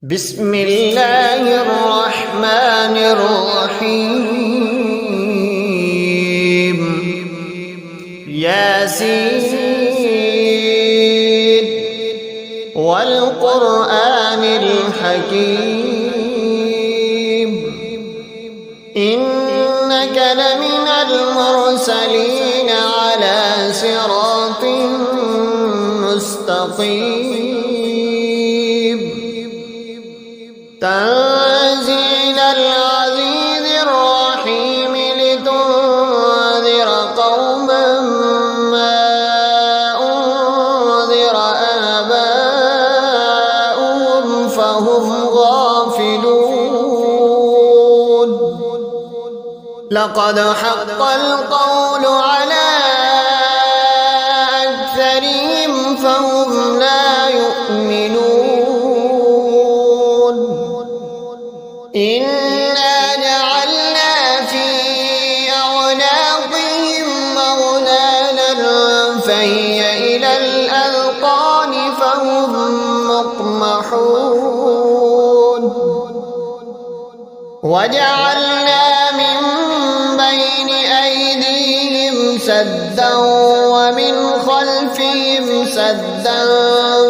بسم الله الرحمن الرحيم. ياسين والقرآن الحكيم إنك لمن المرسلين على صراط مستقيم تنزيل العزيز الرحيم لتنذر قوما ما أنذر آباؤهم فهم غافلون لقد حق القول على أكثرهم فهم لا يؤمنون إنا جعلنا في أعناقهم أغلالا فهي إلى الأذقان فهم مقمحون وجعلنا من بين أيديهم سدا ومن خلفهم سدا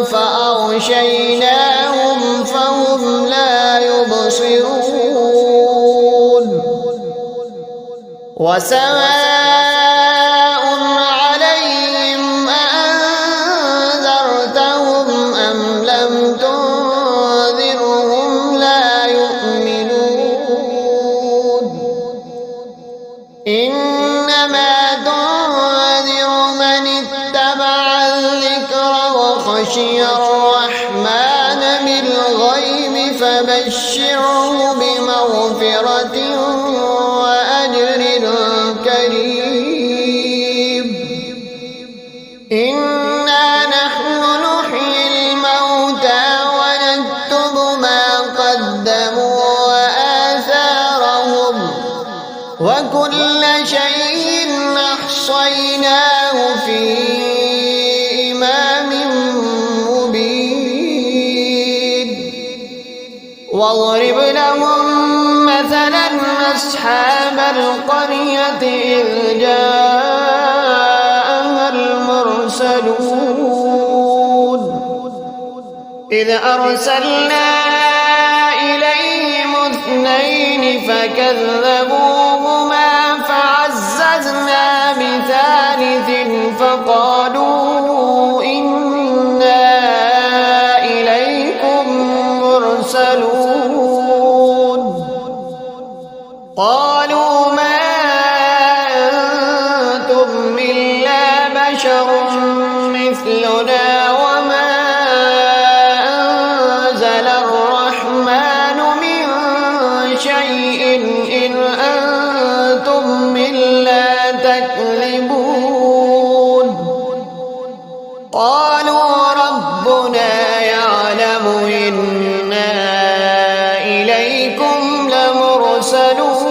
فأغشيناهم فهم لا يبصرون وسواء عليهم أأنذرتهم أم لم تنذرهم لا يؤمنون إنما تنذر من اتبع الذكر وخشي الرحمن بالغيب فبشره بمغفرة وأجر كريم إنا نحن نحيي الموتى ونكتب ما قدموا وآثارهم وكل شيء أحصيناه في إمام مبين واضرب لهم مثلا أصحاب القرية إذ جاءها المرسلون إذ أرسلنا إليهم اثنين فكذبوهما فعززنا بثالث فقالوا إنا إليكم مرسلون قالوا ما أنتم إلا بشر مثلنا وما أنزل الرحمن من شيء إن أنتم إلا تكذبون قالوا ربنا يعلم إنا إليكم لمرسلون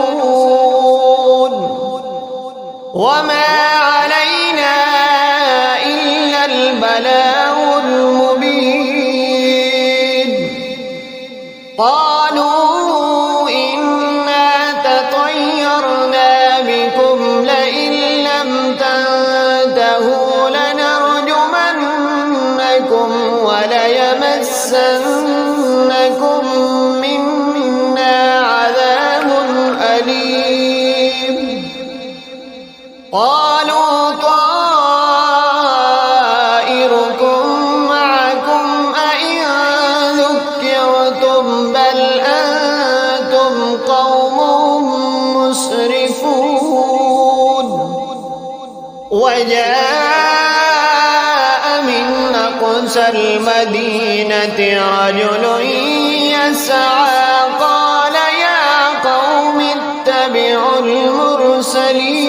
وما علينا إلا البلاغ المبين قالوا إنا تطيرنا بكم لئن لم تنتهوا لنرجمنكم وليمسنكم منا عذاب أليم قالوا طائركم معكم أئن ذكرتم بل أنتم قوم مسرفون وجاء من أقصى المدينة رجل يسعى قال يا قوم اتبعوا المرسلين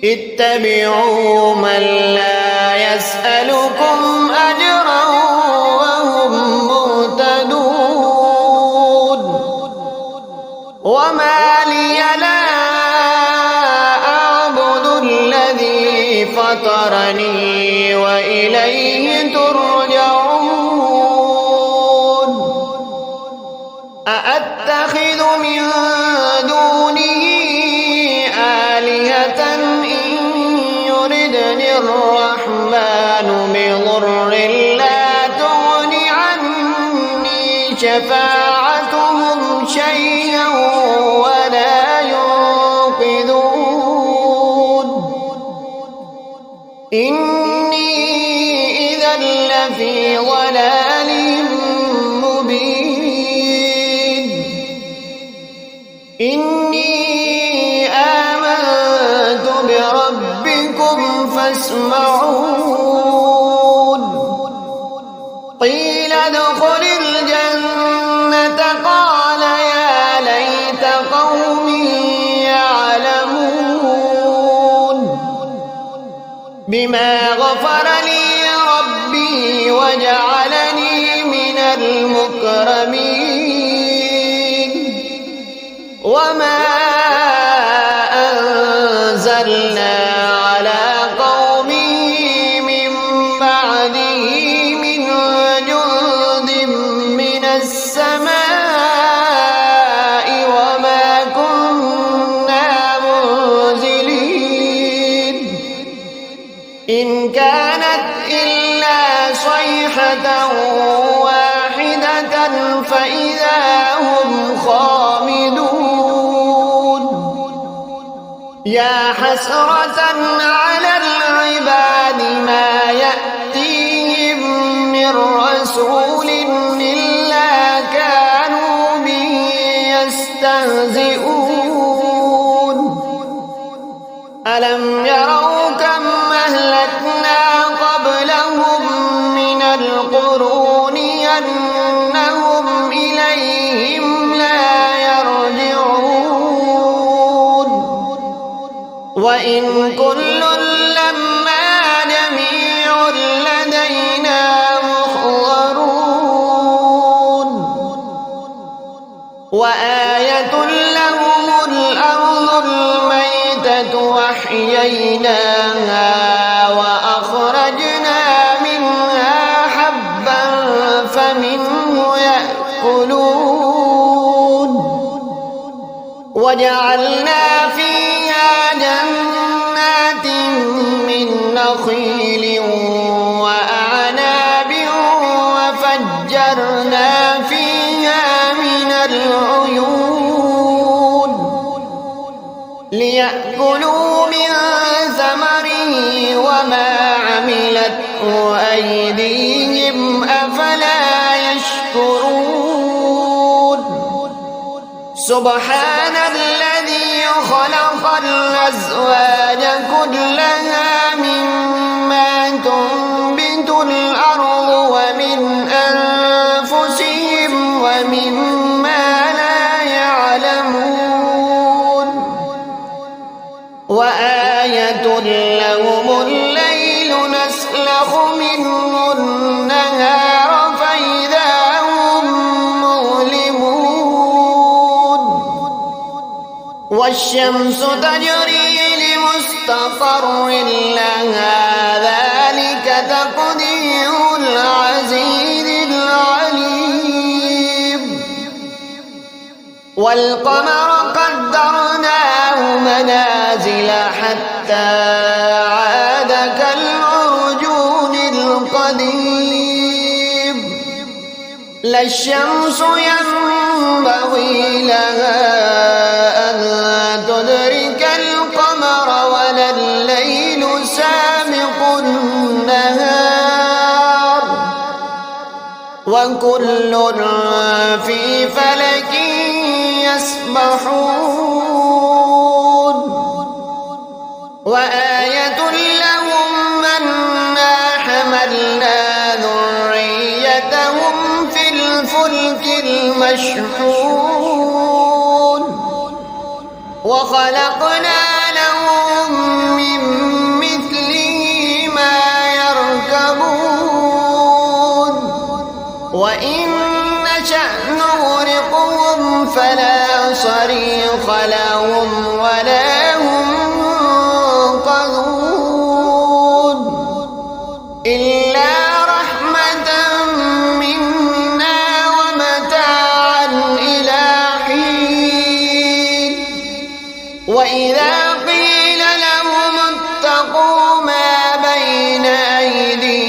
اتبعوا من لا يسألكم أجرا وهم مهتدون وما لي لا أعبد الذي فطرني وإليه ترجعون بضر لا تغن عني شفاعتهم شيئا ولا ينقذون إني إذا لفي ضلال مبين إني آمنت بربكم فاسمعون قيل ادخل الجنة قال يا ليت قومي يعلمون بما غفر لي ربي وجعلني من المكرمين وما أنزلنا على قومه من بعده من جند من السماء وما كنا منزلين إن كانت إلا صيحة واحدة فإذا هم خامدون يا حسرة على العباد ما يأتيهم من رسول إلا كانوا به يستهزئون ألم يروا كم أهلكنا قبلهم من القرون أنهم إليهم لا يرجعون وإن كل لما جميع لدينا محضرون وآية لهم الأرض الميتة وأحييناها وأخرجنا منها حبا فمنه يأكلون وجعلنا فيها جنات من نخيل وأعناب وفجرنا فيها من العيون ليأكلوا من ثمره وما عملته أيديهم أفلا يشكرون سبحان الذي خلق الأزواج كلها مما تنبت الأرض ومن أنفسهم ومما لا يعلمون وآية لهم الليل نسلخ منه النهار فإذا هم مظلمون والشمس تجري لمستقر لها ذلك تقدير العزيز العليم والقمر قدرناه منازل حتى عاد كالعرجون القديم لا الشمس ينبغي لها أن تدرك القمر ولا الليل سابق النهار وكل في فلك يسبحون وآية لهم أنا حملنا ذريتهم في الفلك المشحون وخلقنا لهم من مثله ما يركبون وإن نشأ نغرقهم فلا صريخ لهم ولا هم ينقذون إلا رحمة منا ومتاعا إلى حين وإذا قيل لهم اتقوا ما بين أيديهم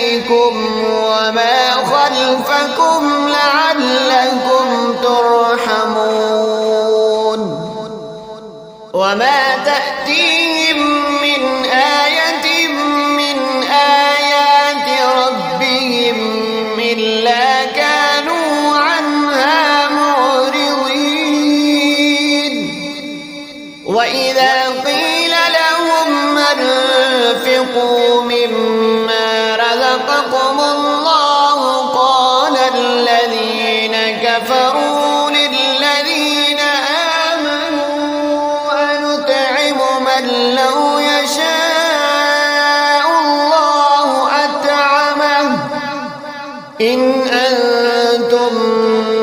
إن أنتم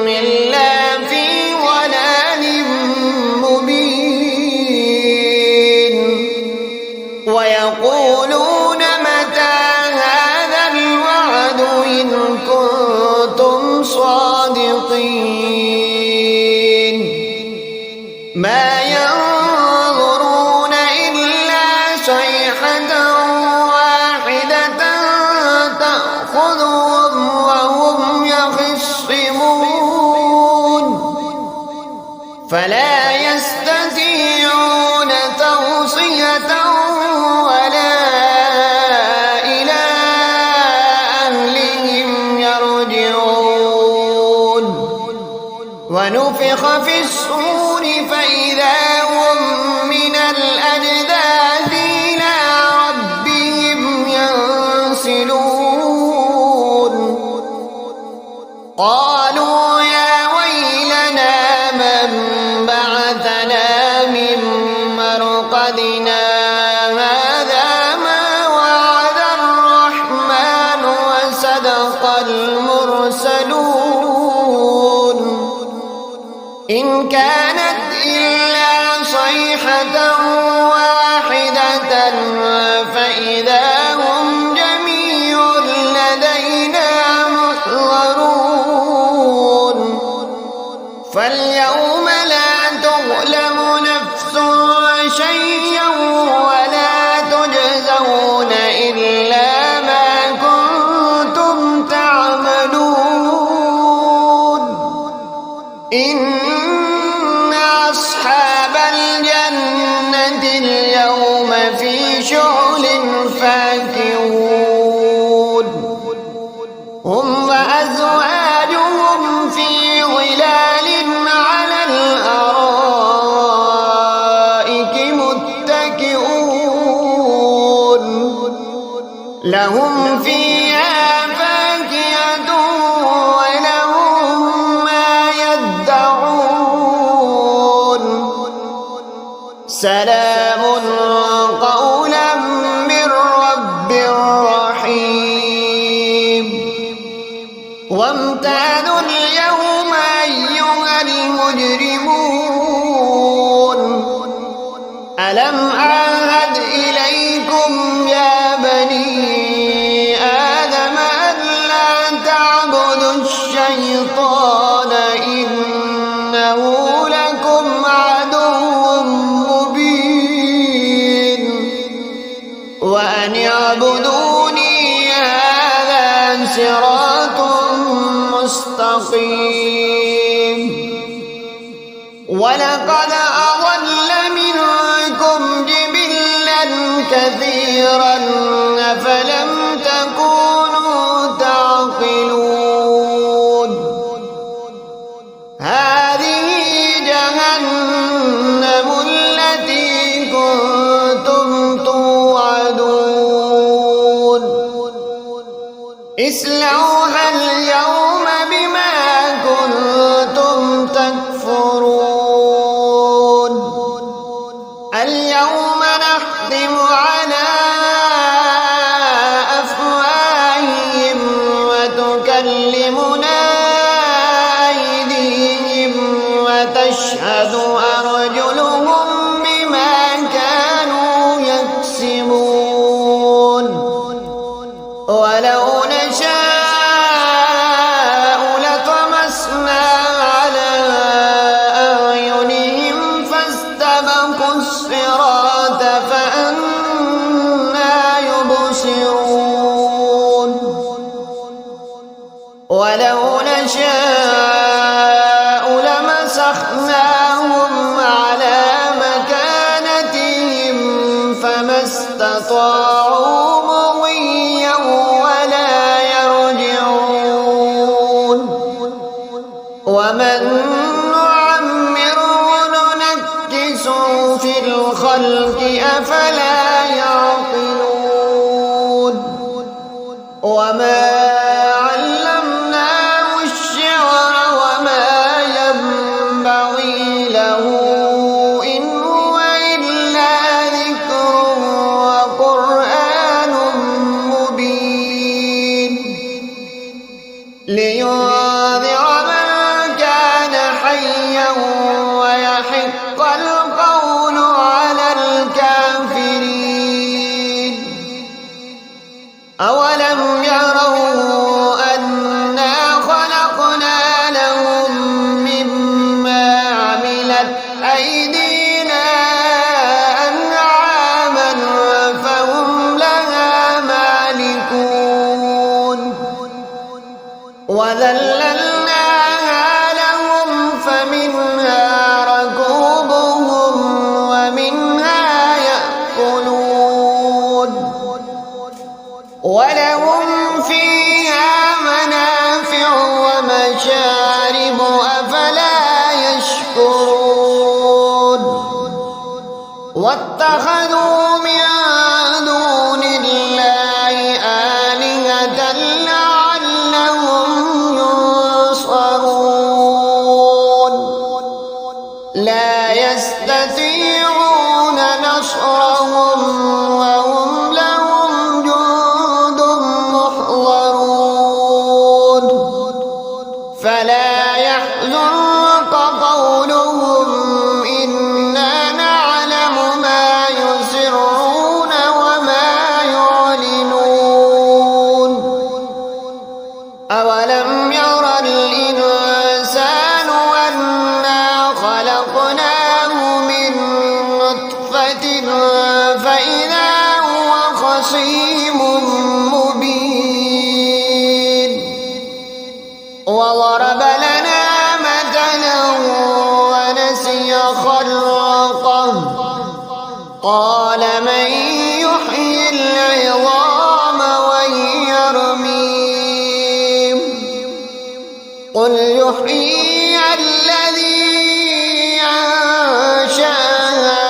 إلا في ضلال مبين ويقولون متى هذا الوعد إن كنتم صادقين ما ينظرون إلا صيحة واحدة تأخذهم وهم يخصمون فلا يستطيعون توصية ولا إلى أهلهم يرجعون ونفخ في الصور فإذا هم من الأجداث إلى ربهم ينسلون قالوا يا ويلنا من بعثنا من مرقدنا هذا ما وعد الرحمن وصدق المرسلون إن كانت إلا صيحة واحدة فإذا هم جميع لدينا محضرون فاليوم لا تظلم نفس شيئا ولا تجزون إلا ما كنتم تعملون إن أصحاب الجنة اليوم في شغل فاكهون هم وأزواجهم في ظلال على الأرائك متكئون لهم فيها فاكهة ولهم ما يدعون سلام قولا من رب رحيم وامتازوا اليوم أيها المجرمون ألم أعهد إليكم يا بني آدم ألا تعبدوا الشيطان إنه لكم عدو مبين وأن اعبدوني هذا صراط مستقيم ولقد أضل منكم جبلا كثيرا أفلم تكونوا تعقلون هذه جهنم التي كنتم توعدون اصلوها اليوم بما كنتم تكفرون اليوم نختم على أفواههم وتكلمنا أيديهم وتشهد أرجلهم بما كانوا يكسبون ولو نشاء لطمسنا على أعينهم فاستبقوا الصراط فأنى يبصرون ولو نشاء لمسخناهم على مكانتهم فما استطاعوا مضيا ولا يرجعون ومن نعمره ننكسه في الخلق أفلا يعقلون وما علمناه الشعر وما ينبغي له إن هو إلا ذكر وقرآن مبين لينذر من كان حيا ويحق القول على الكافرين. أولم يروا أنا خلقنا لهم مما عملت أيدينا أنعاما فهم لها مالكون وذللناها لهم فمنها ركوبهم ومنها يأكلون ولهم فيها منافع ومشارب أفلا يشكرون. واتخذوا من دون الله آلهة لعلهم ينصرون. لا يستطيعون نصرهم وهم لهم جند محضرون. فلا يحزنك قولهم إنا نعلم ما يسرون وما يعلنون. أولم ير الإنسان أنا خلقناه من نطفة فإذا هو خصيم مبين. وضرب لنا مثلا ونسي خلقه قال من يحيي العظام وهي رميم. قل يحييها الذي أنشأها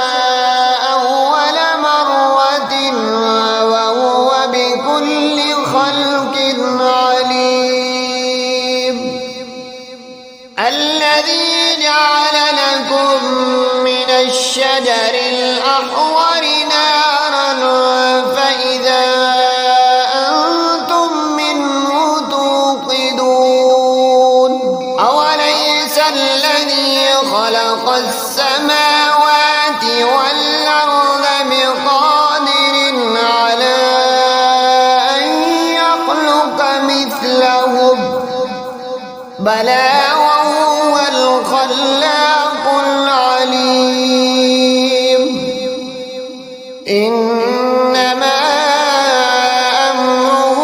أول مرة وهو بكل خلق عليم. الذي جعل لكم من الشجر الأحمر نارا فإذا أنتم منه توقدون. أوليس الذي خلق السماوات والأرض بقادر على أن يخلق مثلهم؟ بلى وهو الخلاق العليم. إنما أمره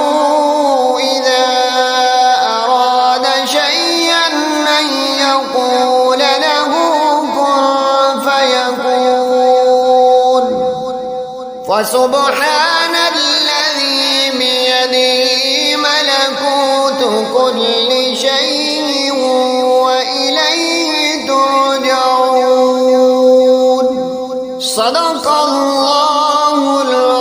إذا أراد شيئا أن يقول له كن فيكون. فسبحان الذي بيده ملكوت كل شيء وإليه ترجعون. صدق الله العظيم.